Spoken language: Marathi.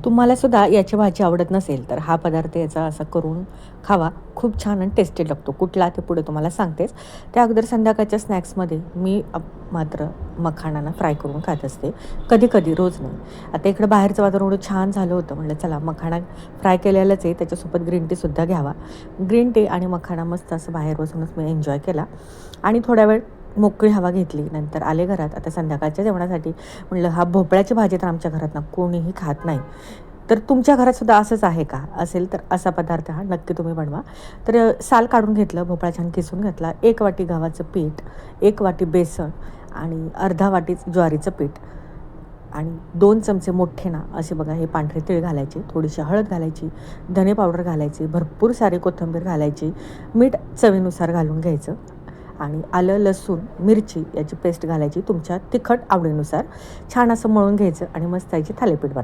तुम्हाला सुद्धा याची भाजी आवडत नसेल, तर हा पदार्थ याचा असा करून खावा. खूप छान आणि टेस्टी लागतो. कुठला ते पुढे तुम्हाला सांगतेच. त्या अगोदर संध्याकाळच्या स्नॅक्समध्ये मी मात्र मखाणाना फ्राय करून खात असते. कधी-कधी, रोज नाही. आता इकडं बाहेरचं वातावरण एवढं छान झालं होतं, म्हटलं चला मखाणा फ्राय केलेलाच आहे, त्याच्यासोबत ग्रीन टीसुद्धा घ्यावा. ग्रीन टी आणि मखाणा मस्त असं बाहेर बसूनच मी एन्जॉय केला आणि थोडा वेळ मोकळी हवा घेतली. नंतर आले घरात. आता संध्याकाळच्या जेवणासाठी म्हटलं हा भोपळ्याची भाजी तर आमच्या घरात ना कोणीही खात नाही. तर तुमच्या घरात सुद्धा असंच आहे का? असेल तर असा पदार्थ हा नक्की तुम्ही बनवा. तर साल काढून घेतलं, भोपळा छान किसून घेतला, 1 वाटी गव्हाचं पीठ, 1 वाटी बेसन आणि अर्धा वाटी ज्वारीचं पीठ आणि 2 चमचे मोठे ना असे बघा हे पांढरे तीळ घालायचे, थोडीशी हळद घालायची, धने पावडर घालायची, भरपूर सारी कोथिंबीर घालायची, मीठ चवीनुसार घालून घ्यायचं आणि आलं, लसूण, मिरची याची पेस्ट घालायची तुमच्या तिखट आवडीनुसार. छान असं मळून घ्यायचं आणि मस्त याची थालीपीठ बनवायची.